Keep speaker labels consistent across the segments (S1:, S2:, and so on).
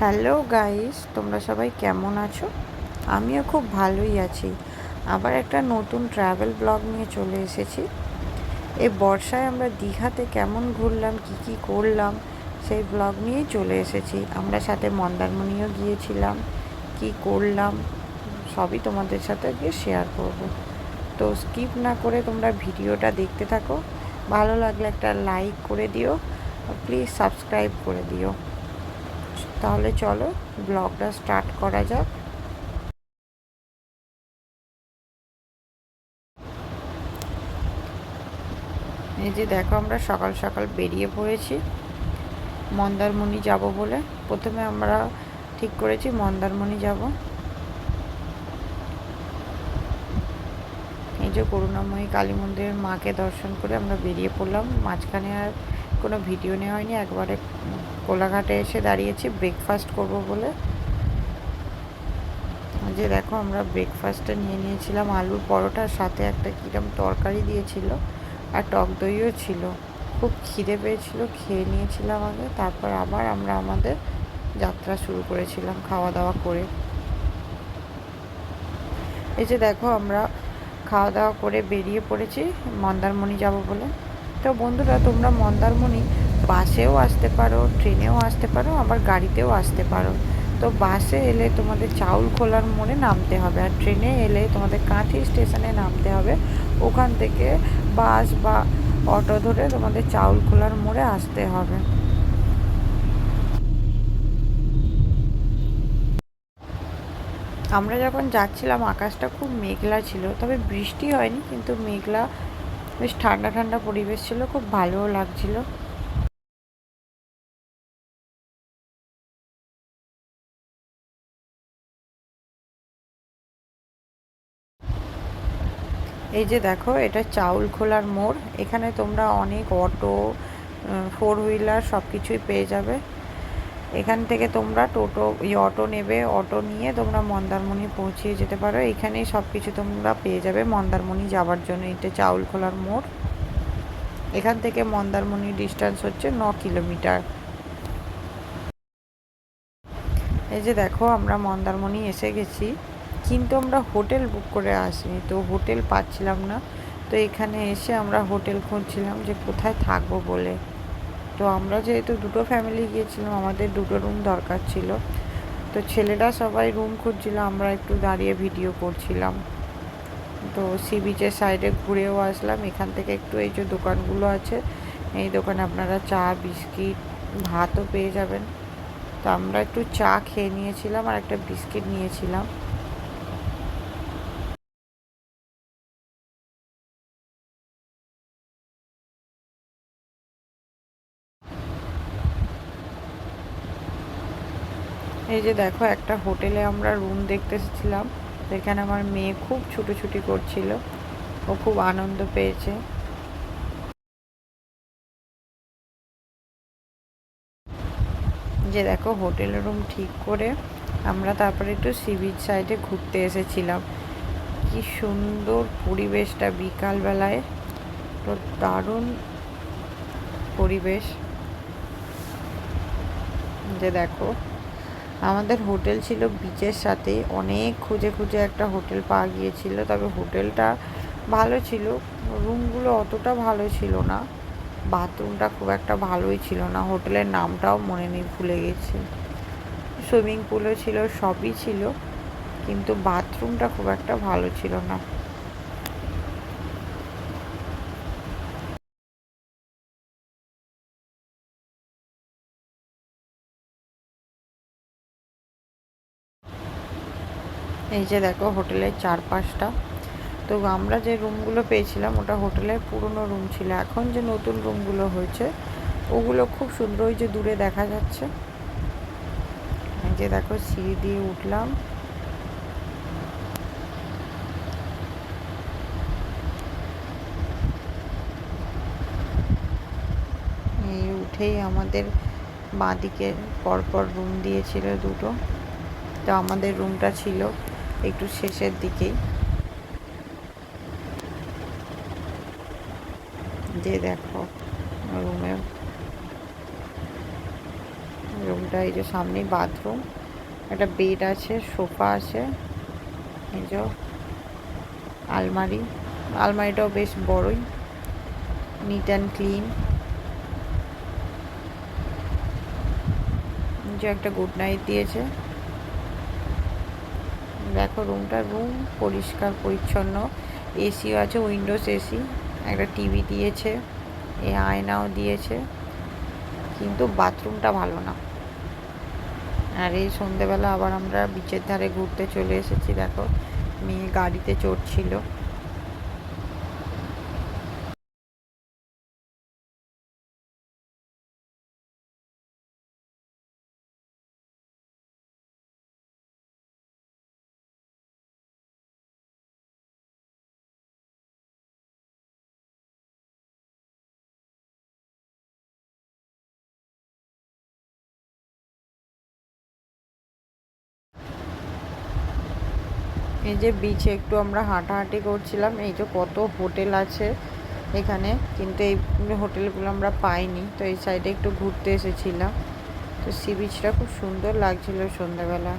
S1: Hello guys, তোমরা সবাই কেমন আছো? আমিও খুব ভালোই আছি। আবার একটা নতুন ট্রাভেল ব্লগ নিয়ে চলে এসেছি। এই বর্ষায় আমরা দীঘাতে কেমন ঘুরলাম, কি করলাম, সেই ব্লগ নিয়েই চলে এসেছি। আমরা সাথে মন্দারমণিও গিয়েছিলাম, কি করলাম সবই তোমাদের সাথে গিয়ে শেয়ার করব। তো স্কিপ না করে তোমরা ভিডিওটা দেখতে থাকো। ভালো লাগলে একটা লাইক করে দিও, প্লিজ সাবস্ক্রাইব করে দিও। তাহলে চলো ব্লগটা স্টার্ট করা যাক। এই যে দেখো, আমরা সকাল সকাল বেরিয়ে পড়েছি মন্দারমণি যাব বলে। প্রথমে আমরা ঠিক করেছি মন্দারমণি যাব। এই যে করুণাময়ী কালী মন্দিরের মাকে দর্শন করে আমরা বেরিয়ে পড়লাম। মাঝখানে আর কোনো ভিডিও নেওয়া হয়নি, একবারে কোলাঘাটে এসে দাঁড়িয়েছি ব্রেকফাস্ট করব বলে। যে দেখো, আমরা ব্রেকফাস্টটা নিয়ে নিয়েছিলাম আলুর পরোটার সাথে একটা কিরম তরকারি দিয়েছিল, আর টক দইও ছিল। খুব খিদে পেয়েছিল, খেয়ে নিয়েছিলাম আগে, তারপর আবার আমরা আমাদের যাত্রা শুরু করেছিলাম খাওয়া দাওয়া করে। এই যে দেখো, আমরা খাওয়া দাওয়া করে বেরিয়ে পড়েছি মন্দারমণি যাব বলে। তো বন্ধুরা, তোমরা মন্দারমণি বাসেও আসতে পারো, ট্রেনেও আসতে পারো, আবার গাড়িতেও আসতে পারো। তো বাসে এলে তোমাদের চাউলখোলার মোড়ে নামতে হবে, আর ট্রেনে এলে তোমাদের কাঁথি স্টেশনে নামতে হবে। ওখান থেকে বাস বা অটো ধরে তোমাদের চাউলখোলার মোড়ে আসতে হবে। আমরা যখন যাচ্ছিলাম আকাশটা খুব মেঘলা ছিল, তবে বৃষ্টি হয়নি, কিন্তু মেঘলা, বেশ ঠান্ডা ঠান্ডা পরিবেশ ছিল, খুব ভালোও লাগছিল। এই যে দেখো, এটা চাউলখোলার মোড়। এখানে তোমরা অনেক অটো, ফোর হুইলার সব কিছুই পেয়ে যাবে। এখান থেকে তোমরা অটো নেবে, অটো নিয়ে তোমরা মন্দারমণি পৌঁছিয়ে যেতে পারো। এখানেই সব কিছু তোমরা পেয়ে যাবে মন্দারমণি যাওয়ার জন্য। এটা চাউলখোলার মোড়। এখান থেকে মন্দারমণির ডিস্টেন্স হচ্ছে 9 কিলোমিটার। এই যে দেখো, আমরা মন্দারমণি এসে গেছি, কিন্তু আমরা হোটেল বুক করে আসিনি, তো হোটেল পাচ্ছিলাম না। তো এখানে এসে আমরা হোটেল খুঁজছিলাম যে কোথায় থাকবো বলে। তো আমরা যেহেতু দুটো ফ্যামিলি গিয়েছিলাম, আমাদের দুটো রুম দরকার ছিল। তো ছেলেরা সবাই রুম খুঁজছিল, আমরা একটু দাঁড়িয়ে ভিডিও করছিলাম। তো সি বিচের সাইডে ঘুরেও আসলাম। এখান থেকে একটু এই যে দোকানগুলো আছে, এই দোকানে আপনারা চা, বিস্কিট, ভাতও পেয়ে যাবেন। তো আমরা একটু চা খেয়ে নিয়েছিলাম আর একটা বিস্কিট নিয়েছিলাম। এই যে দেখো, একটা হোটেলে আমরা রুম দেখতে এসেছিলাম। তো এখানে আমার মেয়ে খুব ছুটোছুটি করছিল, ও খুব আনন্দ পেয়েছে। যে দেখো, হোটেলের রুম ঠিক করে আমরা তারপরে একটু সি বিচ সাইডে ঘুরতে এসেছিলাম। কি সুন্দর পরিবেশটা বিকালবেলায়, তো দারুণ পরিবেশ। যে দেখো, আমাদের হোটেল ছিল বিচের সাথে। অনেক খুঁজে খুঁজে একটা হোটেল পাওয়া গিয়েছিল, তবে হোটেলটা ভালো ছিল, রুমগুলো অতটা ভালো ছিল না, বাথরুমটা খুব একটা ভালোই ছিল না। হোটেলের নামটাও মনে নেই, ভুলে গেছি। সুইমিং পুলও ছিল, সবই ছিল, কিন্তু বাথরুমটা খুব একটা ভালো ছিল না। এই যে দেখো, হোটেলের চারপাশটা, তো আমরা যে রুমগুলো পেয়েছিলাম ওটা হোটেলের পুরনো রুম ছিল। এখন যে নতুন রুমগুলো হয়েছে ওগুলো খুব সুন্দর, ওই যে দূরে দেখা যাচ্ছে। এই যে দেখো, সিঁড়ি দিয়ে উঠলাম। এই উঠেই আমাদের বাঁদিকে পরপর রুম দিয়েছিল দুটো। তো আমাদের রুমটা ছিল একটু শেষের দিকেই। যে দেখো, রুমের রুমটা, এই যে সামনেই বাথরুম, একটা বেড আছে, সোফা আছে, এই যে আলমারিটাও বেশ বড়ই, নিট অ্যান্ড ক্লিন। যে একটা গুড নাইট দিয়েছে। দেখো রুম পরিষ্কার পরিচ্ছন্ন, এসিও আছে, উইন্ডোজ এসি, একটা টিভি দিয়েছে, এই আয়নাও দিয়েছে, কিন্তু বাথরুমটা ভালো না। আর এই সন্ধেবেলা আবার আমরা বিচের ধারে ঘুরতে চলে এসেছি। দেখো মেয়ে গাড়িতে চড়ছিল। এই যে বিচে একটু আমরা হাঁটাহাঁটি করছিলাম। এই যে কত হোটেল আছে এখানে, কিন্তু এই হোটেলগুলো আমরা পাইনি, তো এই সাইডে একটু ঘুরতে এসেছিলাম। তো সি বিচটা খুব সুন্দর লাগছিল সন্ধ্যাবেলা।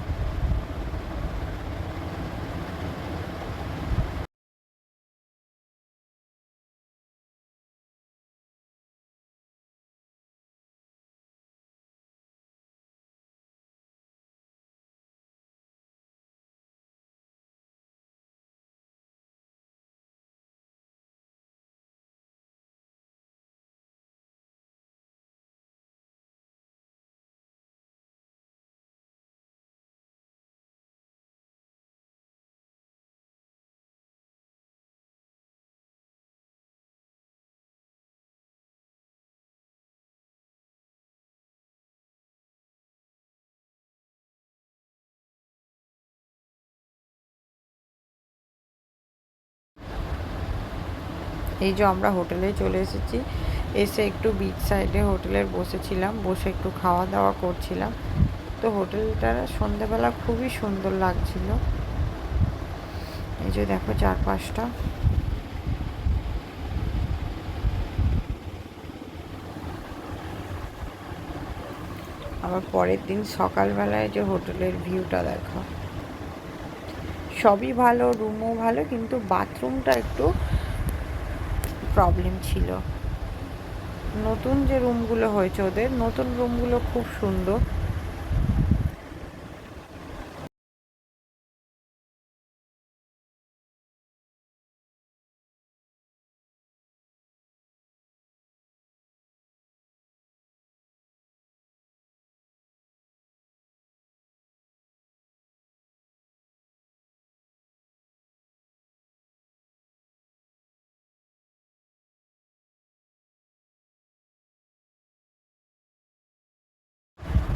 S1: এই যে আমরা হোটেলে চলে এসেছি, এসে একটু বিচ সাইডে হোটেলে বসেছিলাম, বসে একটু খাওয়া দাওয়া করছিলাম। তো হোটেলটা সন্ধ্যেবেলা খুবই সুন্দর লাগছিল। এই যে দেখো চারপাশটা। আবার পরের দিন সকালবেলায় যে হোটেলের ভিউটা দেখো, সবই ভালো, রুমও ভালো, কিন্তু বাথরুমটা একটু প্রবলেম ছিল। নতুন যে রুমগুলো হয়েছে, ওদের নতুন রুমগুলো খুব সুন্দর।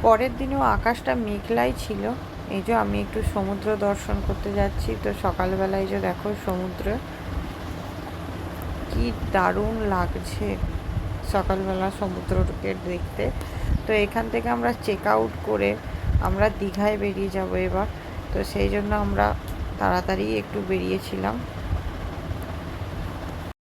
S1: পরের দিনেও আকাশটা মেঘলাই ছিল। এই যে আমি একটু সমুদ্র দর্শন করতে যাচ্ছি, তো সকালবেলায় যে দেখো সমুদ্রে কি দারুণ লাগছে সকালবেলা সমুদ্রকে দেখতে। তো এখান থেকে আমরা চেক আউট করে আমরা দীঘায় বেরিয়ে যাব এবার। তো সেই জন্য আমরা তাড়াতাড়ি একটু বেরিয়েছিলাম।